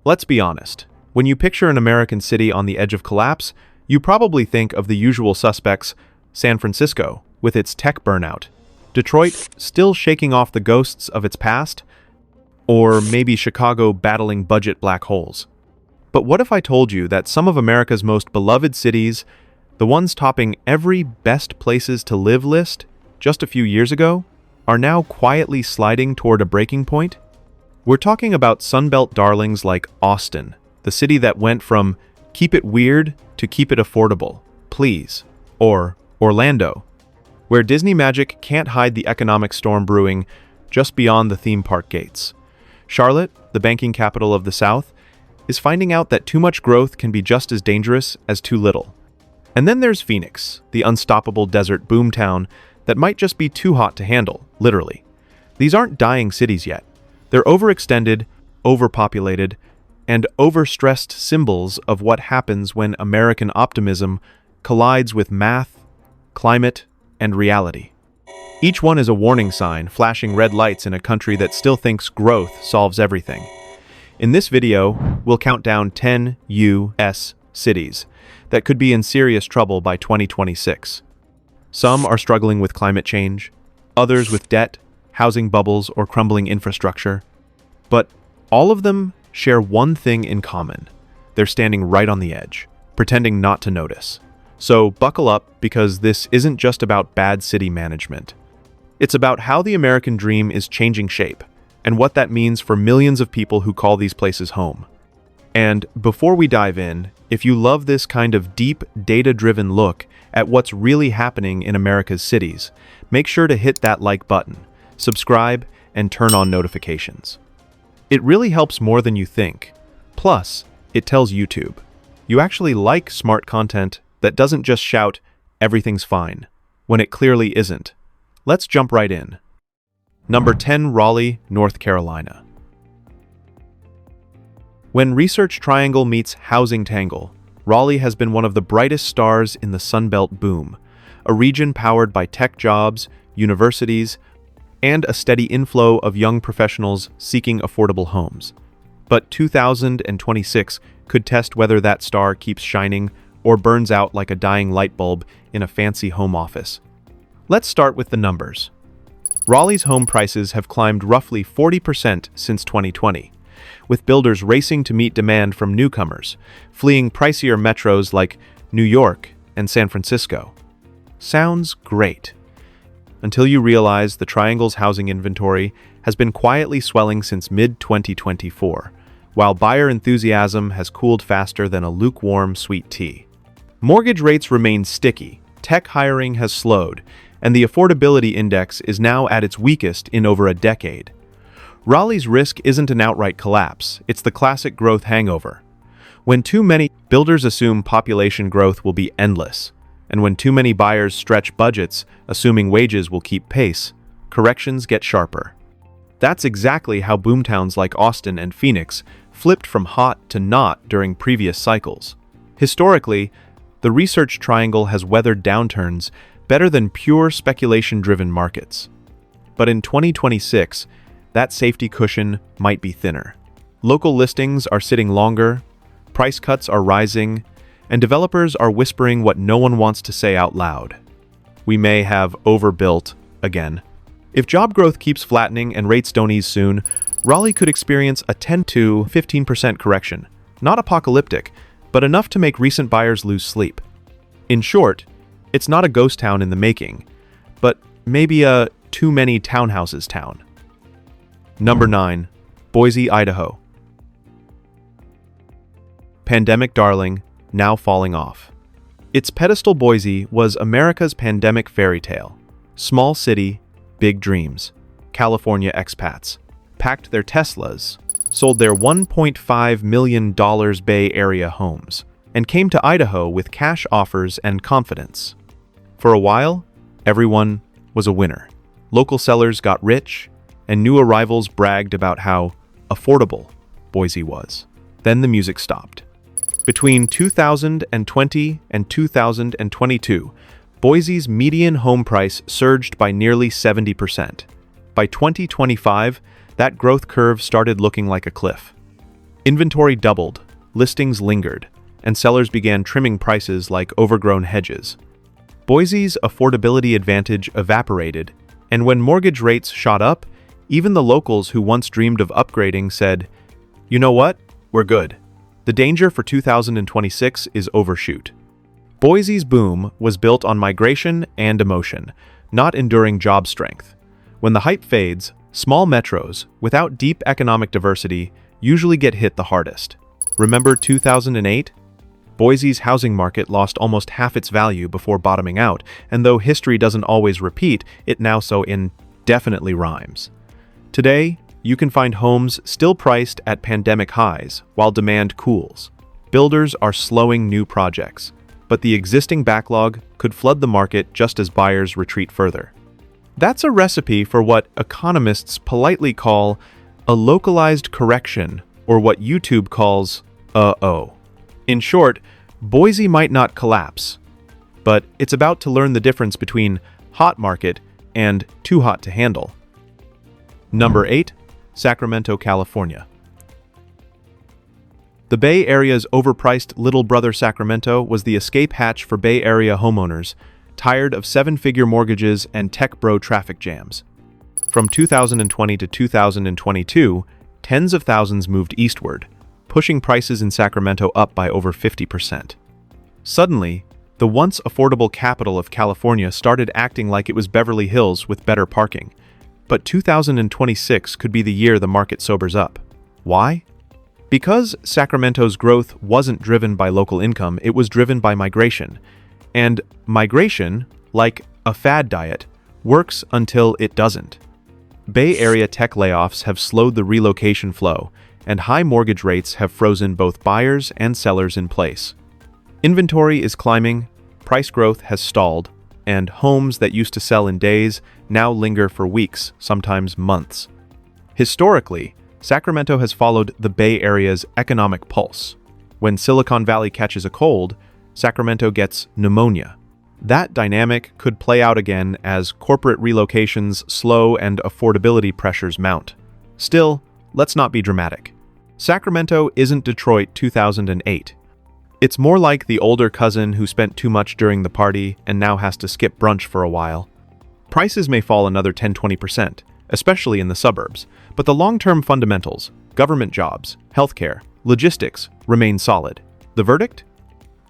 Let's be honest. When you picture an American city on the edge of collapse, you probably think of the usual suspects: San Francisco, with its tech burnout, Detroit still shaking off the ghosts of its past, or maybe Chicago battling budget black holes. But what if I told you that some of America's most beloved cities, the ones topping every best places to live list just a few years ago, are now quietly sliding toward a breaking point? We're talking about Sunbelt darlings like Austin, the city that went from keep it weird to keep it affordable, please, or Orlando, where Disney magic can't hide the economic storm brewing just beyond the theme park gates. Charlotte, the banking capital of the South, is finding out that too much growth can be just as dangerous as too little. And then there's Phoenix, the unstoppable desert boomtown that might just be too hot to handle, literally. These aren't dying cities yet. They're overextended, overpopulated, and overstressed symbols of what happens when American optimism collides with math, climate, and reality. Each one is a warning sign, flashing red lights in a country that still thinks growth solves everything. In this video, we'll count down 10 U.S. cities that could be in serious trouble by 2026. Some are struggling with climate change, others with debt, housing bubbles, or crumbling infrastructure. But all of them share one thing in common. They're standing right on the edge, pretending not to notice. So buckle up, because this isn't just about bad city management. It's about how the American dream is changing shape, and what that means for millions of people who call these places home. And before we dive in, if you love this kind of deep, data-driven look at what's really happening in America's cities, make sure to hit that like button, subscribe, and turn on notifications. It really helps more than you think. Plus, it tells YouTube you actually like smart content that doesn't just shout, "Everything's fine," when it clearly isn't. Let's jump right in. Number 10, Raleigh, North Carolina. When Research Triangle meets Housing Tangle, Raleigh has been one of the brightest stars in the Sunbelt boom, a region powered by tech jobs, universities, and a steady inflow of young professionals seeking affordable homes. But 2026 could test whether that star keeps shining or burns out like a dying light bulb in a fancy home office. Let's start with the numbers. Raleigh's home prices have climbed roughly 40% since 2020, with builders racing to meet demand from newcomers, fleeing pricier metros like New York and San Francisco. Sounds great. Until you realize the Triangle's housing inventory has been quietly swelling since mid-2024, while buyer enthusiasm has cooled faster than a lukewarm sweet tea. Mortgage rates remain sticky, tech hiring has slowed, and the affordability index is now at its weakest in over a decade. Raleigh's risk isn't an outright collapse, it's the classic growth hangover. When too many builders assume population growth will be endless, and when too many buyers stretch budgets, assuming wages will keep pace, corrections get sharper. That's exactly how boomtowns like Austin and Phoenix flipped from hot to not during previous cycles. Historically, the Research Triangle has weathered downturns better than pure speculation-driven markets. But in 2026, that safety cushion might be thinner. Local listings are sitting longer, price cuts are rising, and developers are whispering what no one wants to say out loud. We may have overbuilt again. If job growth keeps flattening and rates don't ease soon, Raleigh could experience a 10 to 15% correction. Not apocalyptic, but enough to make recent buyers lose sleep. In short, it's not a ghost town in the making, but maybe a too many townhouses town. Number 9, Boise, Idaho. Pandemic darling, now falling off. Its pedestal, Boise was America's pandemic fairy tale. Small city, big dreams. California expats packed their Teslas, sold their $1.5 million Bay Area homes, and came to Idaho with cash offers and confidence. For a while, everyone was a winner. Local sellers got rich, and new arrivals bragged about how affordable Boise was. Then the music stopped. Between 2020 and 2022, Boise's median home price surged by nearly 70%. By 2025, that growth curve started looking like a cliff. Inventory doubled, listings lingered, and sellers began trimming prices like overgrown hedges. Boise's affordability advantage evaporated, and when mortgage rates shot up, even the locals who once dreamed of upgrading said, "You know what? We're good." The danger for 2026 is overshoot. Boise's boom was built on migration and emotion, not enduring job strength. When the hype fades, small metros, without deep economic diversity, usually get hit the hardest. Remember 2008? Boise's housing market lost almost half its value before bottoming out, and though history doesn't always repeat, it now so indefinitely rhymes. Today, you can find homes still priced at pandemic highs while demand cools. Builders are slowing new projects, but the existing backlog could flood the market just as buyers retreat further. That's a recipe for what economists politely call a localized correction, or what YouTube calls uh-oh. In short, Boise might not collapse, but it's about to learn the difference between hot market and too hot to handle. Number 8. Sacramento, California. The Bay Area's overpriced little brother Sacramento was the escape hatch for Bay Area homeowners, tired of seven-figure mortgages and tech bro traffic jams. From 2020 to 2022, tens of thousands moved eastward, pushing prices in Sacramento up by over 50%. Suddenly, the once affordable capital of California started acting like it was Beverly Hills with better parking. But 2026 could be the year the market sobers up. Why? Because Sacramento's growth wasn't driven by local income, it was driven by migration. And migration, like a fad diet, works until it doesn't. Bay Area tech layoffs have slowed the relocation flow, and high mortgage rates have frozen both buyers and sellers in place. Inventory is climbing, price growth has stalled, and homes that used to sell in days now linger for weeks, sometimes months. Historically, Sacramento has followed the Bay Area's economic pulse. When Silicon Valley catches a cold, Sacramento gets pneumonia. That dynamic could play out again as corporate relocations slow and affordability pressures mount. Still, let's not be dramatic. Sacramento isn't Detroit 2008. It's more like the older cousin who spent too much during the party and now has to skip brunch for a while. Prices may fall another 10-20%, especially in the suburbs, but the long-term fundamentals, government jobs, healthcare, logistics, remain solid. The verdict?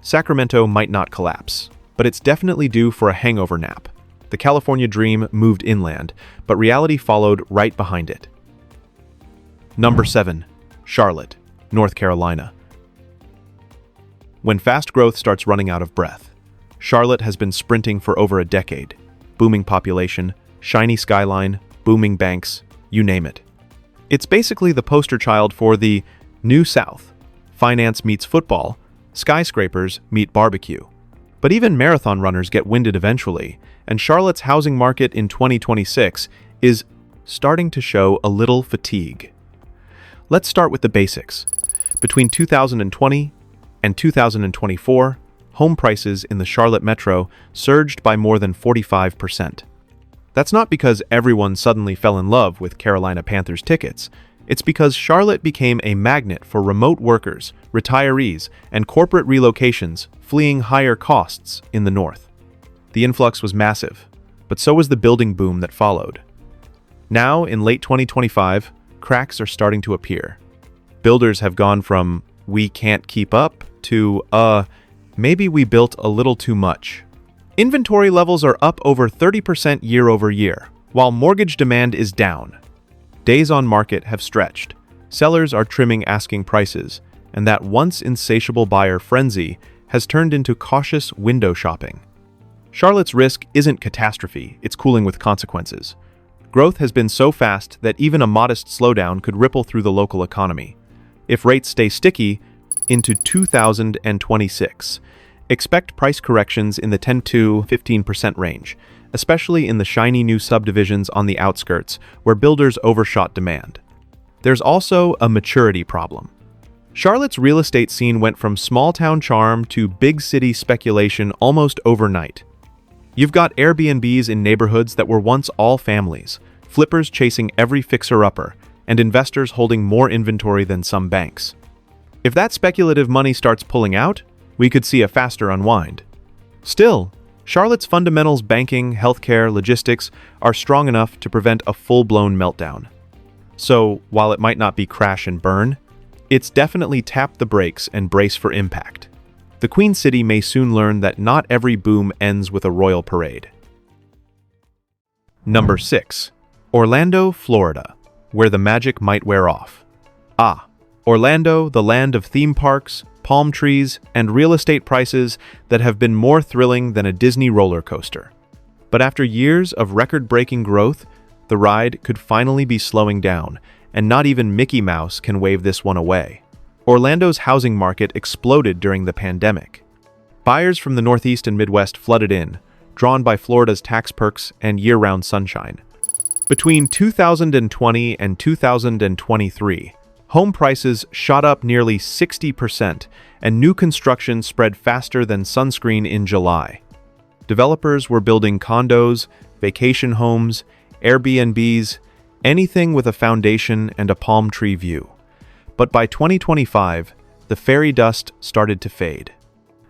Sacramento might not collapse, but it's definitely due for a hangover nap. The California dream moved inland, but reality followed right behind it. Number 7. Charlotte, North Carolina. When fast growth starts running out of breath, Charlotte has been sprinting for over a decade. Booming population, shiny skyline, booming banks, you name it. It's basically the poster child for the New South. Finance meets football, skyscrapers meet barbecue. But even marathon runners get winded eventually, and Charlotte's housing market in 2026 is starting to show a little fatigue. Let's start with the basics. Between 2020 and 2024, home prices in the Charlotte metro surged by more than 45%. That's not because everyone suddenly fell in love with Carolina Panthers tickets. It's because Charlotte became a magnet for remote workers, retirees, and corporate relocations fleeing higher costs in the north. The influx was massive, but so was the building boom that followed. Now, in late 2025, cracks are starting to appear. Builders have gone from "we can't keep up" to maybe we built a little too much. Inventory levels are up over 30% year over year, while mortgage demand is down. Days on market have stretched. Sellers are trimming asking prices, and that once insatiable buyer frenzy has turned into cautious window shopping. Charlotte's risk isn't catastrophe, it's cooling with consequences. Growth has been so fast that even a modest slowdown could ripple through the local economy. If rates stay sticky into 2026, expect price corrections in the 10 to 15% range, especially in the shiny new subdivisions on the outskirts where builders overshot demand. There's also a maturity problem. Charlotte's real estate scene went from small-town charm to big city speculation almost overnight. You've got Airbnbs in neighborhoods that were once all families, flippers chasing every fixer-upper, and investors holding more inventory than some banks. If that speculative money starts pulling out, we could see a faster unwind. Still, Charlotte's fundamentals, banking, healthcare, logistics, are strong enough to prevent a full-blown meltdown. So, while it might not be crash and burn, it's definitely tap the brakes and brace for impact. The Queen City may soon learn that not every boom ends with a royal parade. Number 6. Orlando, Florida, where the magic might wear off. Orlando, the land of theme parks, palm trees, and real estate prices that have been more thrilling than a Disney roller coaster. But after years of record-breaking growth, the ride could finally be slowing down, and not even Mickey Mouse can wave this one away. Orlando's housing market exploded during the pandemic. Buyers from the Northeast and Midwest flooded in, drawn by Florida's tax perks and year-round sunshine. Between 2020 and 2023, home prices shot up nearly 60%, and new construction spread faster than sunscreen in July. Developers were building condos, vacation homes, Airbnbs, anything with a foundation and a palm tree view. But by 2025, the fairy dust started to fade.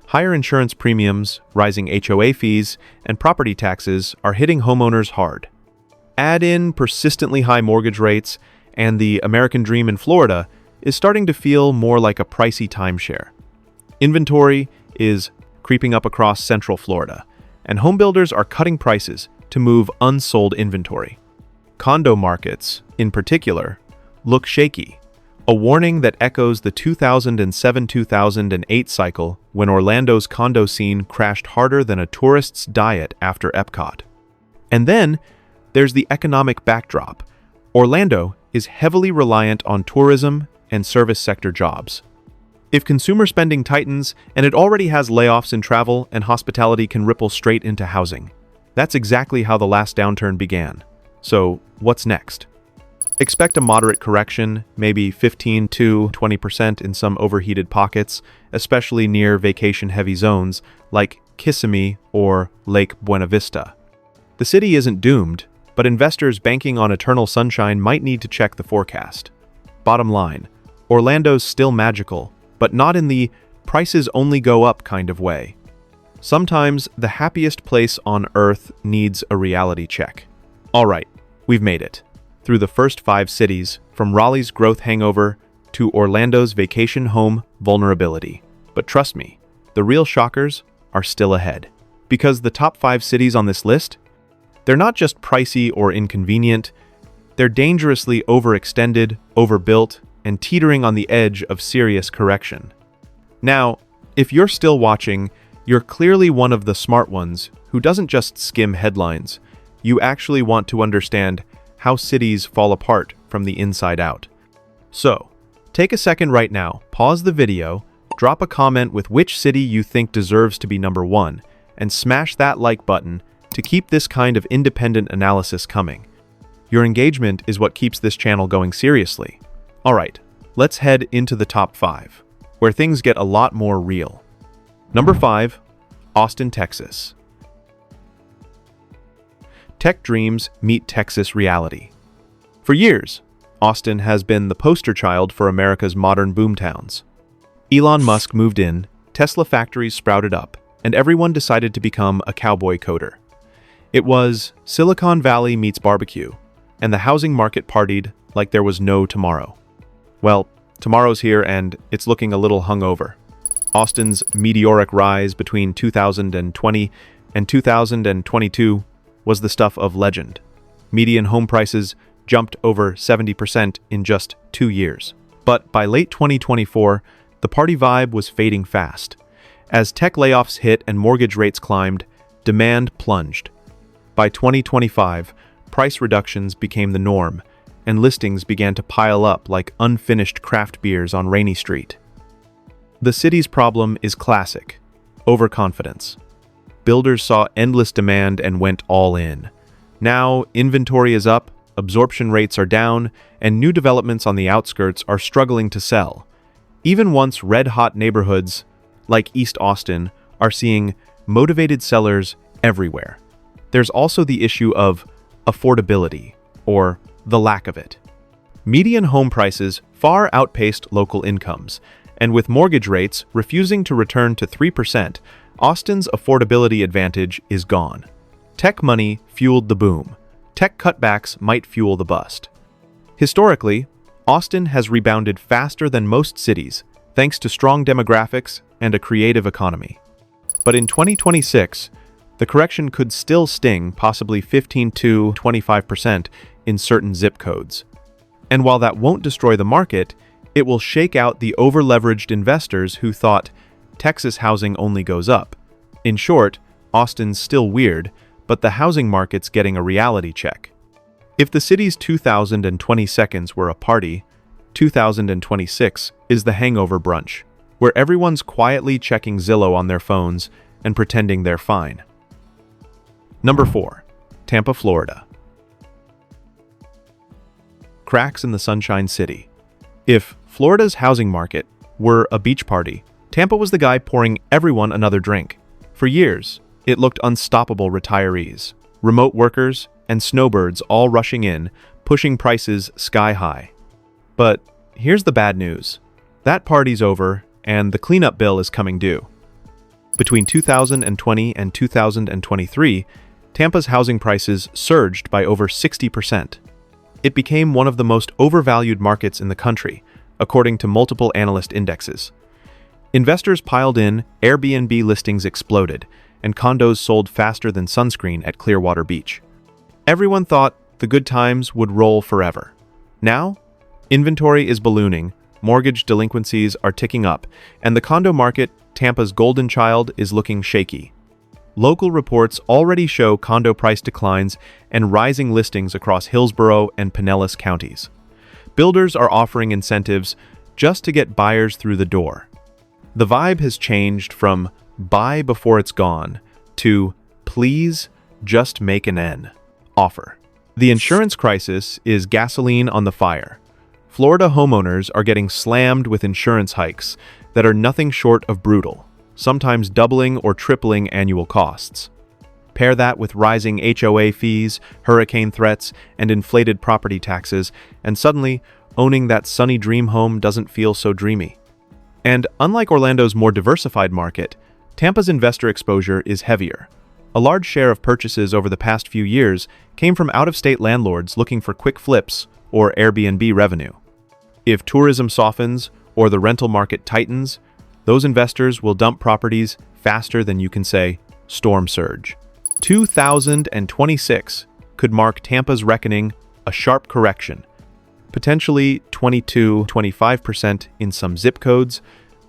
Higher insurance premiums, rising HOA fees, and property taxes are hitting homeowners hard. Add in persistently high mortgage rates, and the American dream in Florida is starting to feel more like a pricey timeshare. Inventory is creeping up across Central Florida, and homebuilders are cutting prices to move unsold inventory. Condo markets, in particular, look shaky, a warning that echoes the 2007-2008 cycle when Orlando's condo scene crashed harder than a tourist's diet after Epcot. And then, there's the economic backdrop. Orlando is heavily reliant on tourism and service sector jobs. If consumer spending tightens, and it already has layoffs in travel and hospitality, can ripple straight into housing. That's exactly how the last downturn began. So, what's next? Expect a moderate correction, maybe 15 to 20% in some overheated pockets, especially near vacation-heavy zones like Kissimmee or Lake Buena Vista. The city isn't doomed, but investors banking on eternal sunshine might need to check the forecast. Bottom line, Orlando's still magical, but not in the prices only go up kind of way. Sometimes the happiest place on earth needs a reality check. All right, we've made it. Through the first 5 cities, from Raleigh's growth hangover to Orlando's vacation home vulnerability. But trust me, the real shockers are still ahead. Because the top 5 cities on this list, they're not just pricey or inconvenient, they're dangerously overextended, overbuilt, and teetering on the edge of serious correction. Now, if you're still watching, you're clearly one of the smart ones who doesn't just skim headlines. You actually want to understand how cities fall apart from the inside out. So, take a second right now, pause the video, drop a comment with which city you think deserves to be number 1, and smash that like button to keep this kind of independent analysis coming. Your engagement is what keeps this channel going seriously. Alright, let's head into the top 5, where things get a lot more real. Number 5, Austin, Texas. Tech dreams meet Texas reality. For years, Austin has been the poster child for America's modern boomtowns. Elon Musk moved in, Tesla factories sprouted up, and everyone decided to become a cowboy coder. It was Silicon Valley meets barbecue, and the housing market partied like there was no tomorrow. Well, tomorrow's here and it's looking a little hungover. Austin's meteoric rise between 2020 and 2022 was the stuff of legend. Median home prices jumped over 70% in just 2 years. But by late 2024, the party vibe was fading fast. As tech layoffs hit and mortgage rates climbed, demand plunged. By 2025, price reductions became the norm, and listings began to pile up like unfinished craft beers on Rainy Street. The city's problem is classic: overconfidence. Builders saw endless demand and went all in. Now, inventory is up, absorption rates are down, and new developments on the outskirts are struggling to sell. Even once red-hot neighborhoods, like East Austin, are seeing motivated sellers everywhere. There's also the issue of affordability, or the lack of it. Median home prices far outpaced local incomes, And with mortgage rates refusing to return to 3%, Austin's affordability advantage is gone. Tech money fueled the boom. Tech cutbacks might fuel the bust. Historically, Austin has rebounded faster than most cities, thanks to strong demographics and a creative economy. But in 2026, the correction could still sting, possibly 15 to 25% in certain zip codes. And while that won't destroy the market, it will shake out the over-leveraged investors who thought Texas housing only goes up. In short, Austin's still weird, but the housing market's getting a reality check. If the city's 2022 were a party, 2026 is the hangover brunch, where everyone's quietly checking Zillow on their phones and pretending they're fine. Number 4. Tampa, Florida. Cracks in the Sunshine City. If Florida's housing market were a beach party, Tampa was the guy pouring everyone another drink. For years, it looked unstoppable: retirees, remote workers, and snowbirds all rushing in, pushing prices sky high. But here's the bad news. That party's over, and the cleanup bill is coming due. Between 2020 and 2023, Tampa's housing prices surged by over 60%. It became one of the most overvalued markets in the country, according to multiple analyst indexes. Investors piled in, Airbnb listings exploded, and condos sold faster than sunscreen at Clearwater Beach. Everyone thought the good times would roll forever. Now, inventory is ballooning, mortgage delinquencies are ticking up, and the condo market, Tampa's golden child, is looking shaky. Local reports already show condo price declines and rising listings across Hillsborough and Pinellas counties. Builders are offering incentives just to get buyers through the door. The vibe has changed from buy before it's gone to please just make an N offer. The insurance crisis is gasoline on the fire. Florida homeowners are getting slammed with insurance hikes that are nothing short of brutal, sometimes doubling or tripling annual costs. Pair that with rising HOA fees, hurricane threats, and inflated property taxes, and suddenly, owning that sunny dream home doesn't feel so dreamy. And unlike Orlando's more diversified market, Tampa's investor exposure is heavier. A large share of purchases over the past few years came from out-of-state landlords looking for quick flips or Airbnb revenue. If tourism softens or the rental market tightens, those investors will dump properties faster than you can say, storm surge. 2026 could mark Tampa's reckoning, a sharp correction, potentially 20–25% in some zip codes,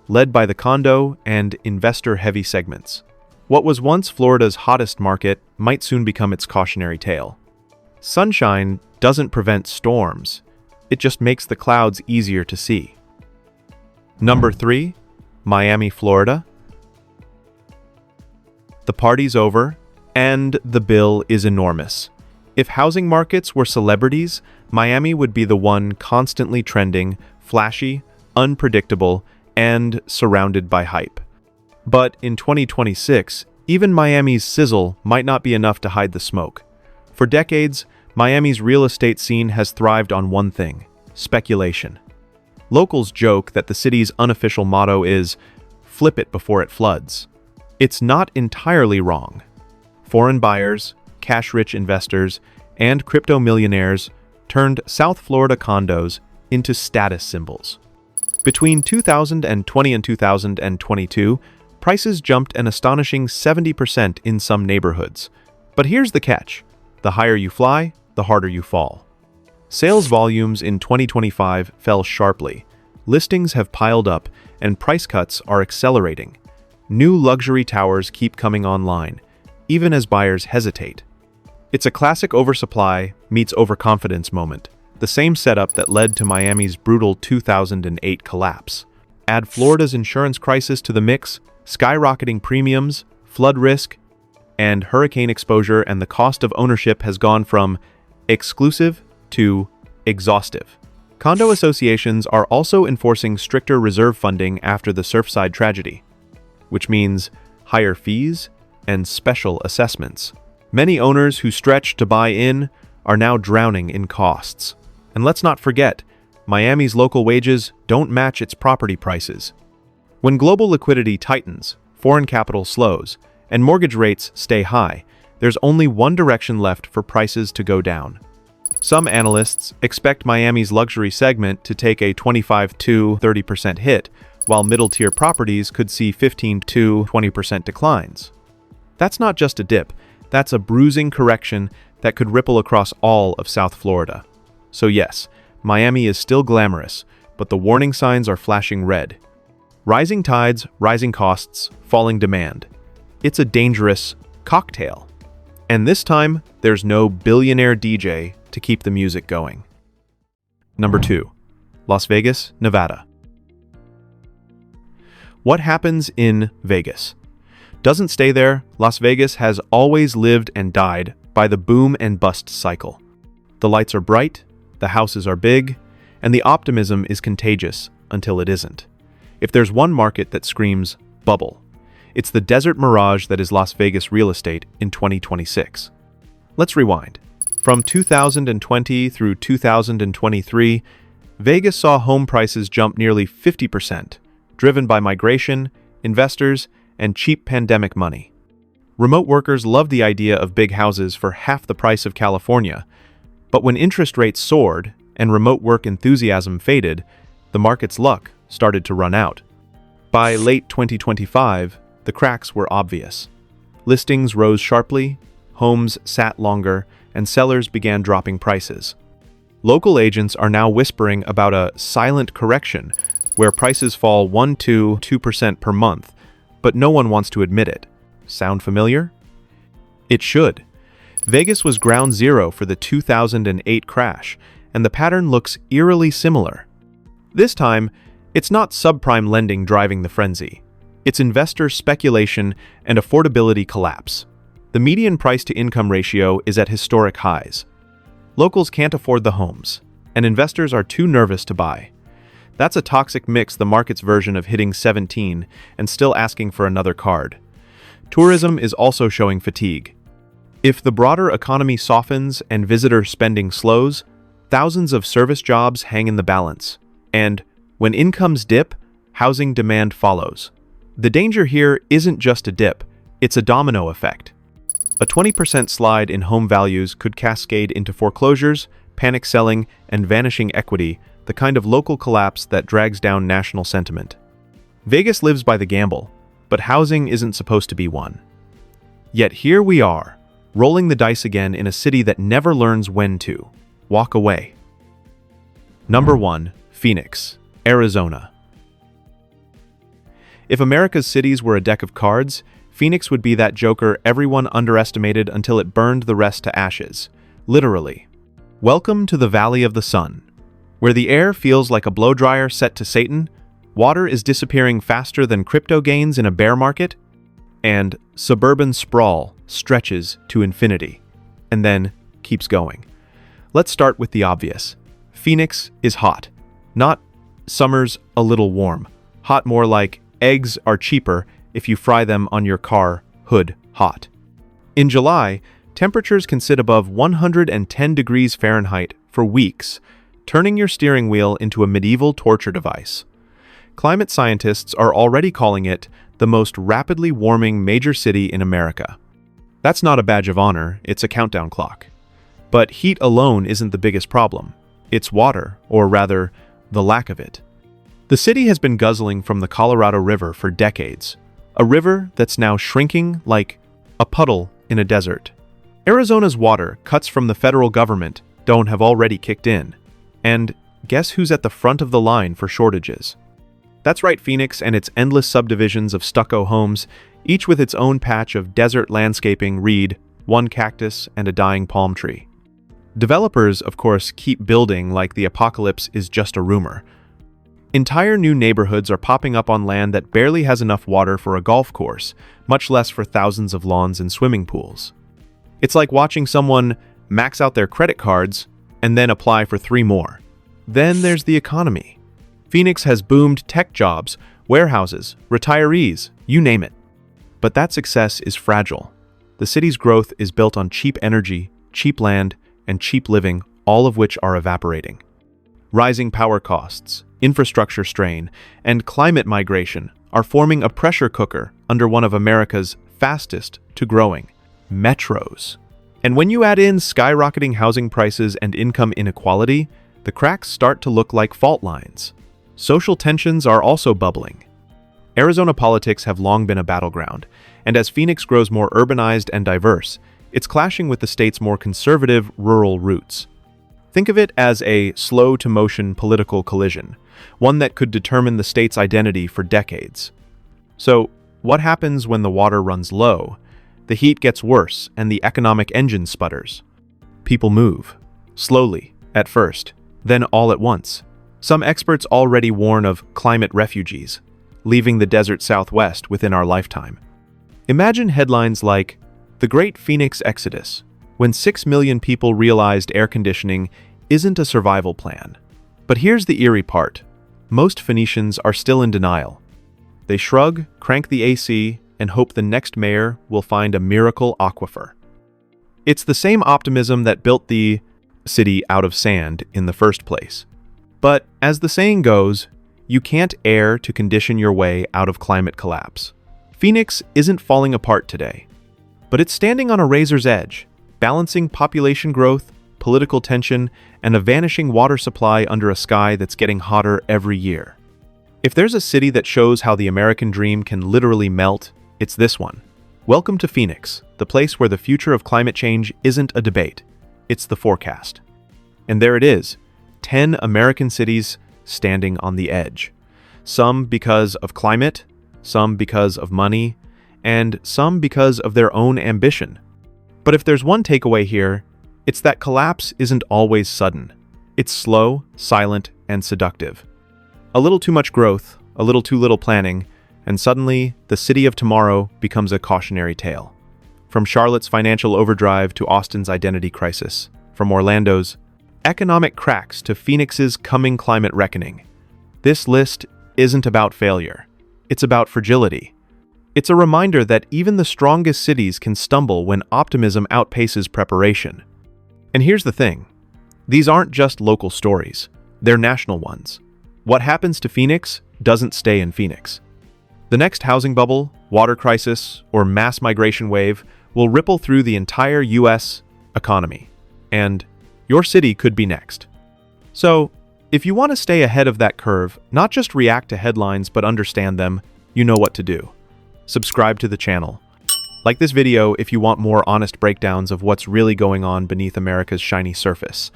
led by the condo and investor-heavy segments. What was once Florida's hottest market might soon become its cautionary tale. Sunshine doesn't prevent storms, it just makes the clouds easier to see. Number 3. Miami, Florida. The party's over, and the bill is enormous. If housing markets were celebrities, Miami would be the one constantly trending, flashy, unpredictable, and surrounded by hype. But in 2026, even Miami's sizzle might not be enough to hide the smoke. For decades, Miami's real estate scene has thrived on one thing: speculation. Locals joke that the city's unofficial motto is, "Flip it before it floods." It's not entirely wrong. Foreign buyers, cash-rich investors, and crypto millionaires turned South Florida condos into status symbols. Between 2020 and 2022, prices jumped an astonishing 70% in some neighborhoods. But here's the catch: the higher you fly, the harder you fall. Sales volumes in 2025 fell sharply. Listings have piled up, and price cuts are accelerating. New luxury towers keep coming online, even as buyers hesitate. It's a classic oversupply meets overconfidence moment, the same setup that led to Miami's brutal 2008 collapse. Add Florida's insurance crisis to the mix, skyrocketing premiums, flood risk, and hurricane exposure, and the cost of ownership has gone from exclusive to exhaustive. Condo associations are also enforcing stricter reserve funding after the Surfside tragedy, which means higher fees and special assessments. Many owners who stretched to buy in are now drowning in costs. And let's not forget, Miami's local wages don't match its property prices. When global liquidity tightens, foreign capital slows, and mortgage rates stay high, there's only one direction left for prices to go down. Some analysts expect Miami's luxury segment to take a 25 to 30% hit, while middle-tier properties could see 15 to 20% declines. That's not just a dip, that's a bruising correction that could ripple across all of South Florida. So yes, Miami is still glamorous, but the warning signs are flashing red. Rising tides, rising costs, falling demand. It's a dangerous cocktail. And this time, there's no billionaire DJ to keep the music going. Number 2. Las Vegas, Nevada. What happens in Vegas? Doesn't stay there. Las Vegas has always lived and died by the boom and bust cycle. The lights are bright, the houses are big, and the optimism is contagious until it isn't. If there's one market that screams bubble, it's the desert mirage that is Las Vegas real estate in 2026. Let's rewind. From 2020 through 2023, Vegas saw home prices jump nearly 50%, driven by migration, investors, and cheap pandemic money. Remote workers loved the idea of big houses for half the price of California, but when interest rates soared and remote work enthusiasm faded, the market's luck started to run out. By late 2025, the cracks were obvious. Listings rose sharply, homes sat longer, and sellers began dropping prices. Local agents are now whispering about a silent correction where prices fall 1 to 2% per month, but no one wants to admit it. Sound familiar? It should. Vegas was ground zero for the 2008 crash, and the pattern looks eerily similar. This time, it's not subprime lending driving the frenzy. It's investor speculation and affordability collapse. The median price-to-income ratio is at historic highs. Locals can't afford the homes, and investors are too nervous to buy. That's a toxic mix, the market's version of hitting 17 and still asking for another card. Tourism is also showing fatigue. If the broader economy softens and visitor spending slows, thousands of service jobs hang in the balance. And when incomes dip, housing demand follows. The danger here isn't just a dip, it's a domino effect. A 20% slide in home values could cascade into foreclosures, panic selling, and vanishing equity, the kind of local collapse that drags down national sentiment. Vegas lives by the gamble, but housing isn't supposed to be one. Yet here we are, rolling the dice again in a city that never learns when to walk away. Number 1. Phoenix, Arizona. If America's cities were a deck of cards, Phoenix would be that joker everyone underestimated until it burned the rest to ashes. Literally. Welcome to the Valley of the Sun, where the air feels like a blow-dryer set to Satan, water is disappearing faster than crypto gains in a bear market, and suburban sprawl stretches to infinity, and then keeps going. Let's start with the obvious. Phoenix is hot. Not summer's a little warm. Hot more like eggs are cheaper if you fry them on your car hood hot. In July, temperatures can sit above 110 degrees Fahrenheit for weeks, turning your steering wheel into a medieval torture device. Climate scientists are already calling it the most rapidly warming major city in America. That's not a badge of honor, it's a countdown clock. But heat alone isn't the biggest problem. It's water, or rather, the lack of it. The city has been guzzling from the Colorado River for decades, a river that's now shrinking like a puddle in a desert. Arizona's water cuts from the federal government don't have already kicked in. And guess who's at the front of the line for shortages? That's right, Phoenix and its endless subdivisions of stucco homes, each with its own patch of desert landscaping, reed, one cactus, and a dying palm tree. Developers, of course, keep building like the apocalypse is just a rumor. Entire new neighborhoods are popping up on land that barely has enough water for a golf course, much less for thousands of lawns and swimming pools. It's like watching someone max out their credit cards and then apply for 3 more. Then there's the economy. Phoenix has boomed tech jobs, warehouses, retirees, you name it. But that success is fragile. The city's growth is built on cheap energy, cheap land, and cheap living, all of which are evaporating. Rising power costs, infrastructure strain, and climate migration are forming a pressure cooker under one of America's fastest to growing metros. And when you add in skyrocketing housing prices and income inequality, the cracks start to look like fault lines. Social tensions are also bubbling. Arizona politics have long been a battleground, and as Phoenix grows more urbanized and diverse, it's clashing with the state's more conservative rural roots. Think of it as a slow-to-motion political collision, one that could determine the state's identity for decades. So, what happens when the water runs low, the heat gets worse, and the economic engine sputters? People move, slowly, at first, then all at once. Some experts already warn of climate refugees, leaving the desert Southwest within our lifetime. Imagine headlines like, "The Great Phoenix Exodus," when 6 million people realized air conditioning isn't a survival plan. But here's the eerie part. Most Phoenicians are still in denial. They shrug, crank the AC, and hope the next mayor will find a miracle aquifer. It's the same optimism that built the city out of sand in the first place. But as the saying goes, you can't err to condition your way out of climate collapse. Phoenix isn't falling apart today, but it's standing on a razor's edge, balancing population growth, political tension, and a vanishing water supply under a sky that's getting hotter every year. If there's a city that shows how the American dream can literally melt, it's this one. Welcome to Phoenix, the place where the future of climate change isn't a debate, it's the forecast. And there it is, 10 American cities standing on the edge. Some because of climate, some because of money, and some because of their own ambition. But if there's one takeaway here, it's that collapse isn't always sudden. It's slow, silent, and seductive. A little too much growth, a little too little planning, and suddenly the city of tomorrow becomes a cautionary tale. From Charlotte's financial overdrive to Austin's identity crisis, from Orlando's economic cracks to Phoenix's coming climate reckoning. This list isn't about failure. It's about fragility. It's a reminder that even the strongest cities can stumble when optimism outpaces preparation. And here's the thing. These aren't just local stories. They're national ones. What happens to Phoenix doesn't stay in Phoenix. The next housing bubble, water crisis, or mass migration wave will ripple through the entire U.S. economy. And your city could be next. So, if you want to stay ahead of that curve, not just react to headlines but understand them, you know what to do. Subscribe to the channel. Like this video if you want more honest breakdowns of what's really going on beneath America's shiny surface.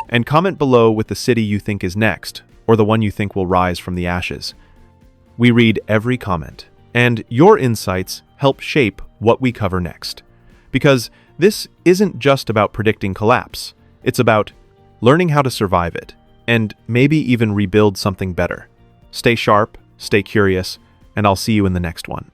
And comment below with the city you think is next, or the one you think will rise from the ashes. We read every comment, and your insights help shape what we cover next. Because this isn't just about predicting collapse. It's about learning how to survive it, and maybe even rebuild something better. Stay sharp, stay curious, and I'll see you in the next one.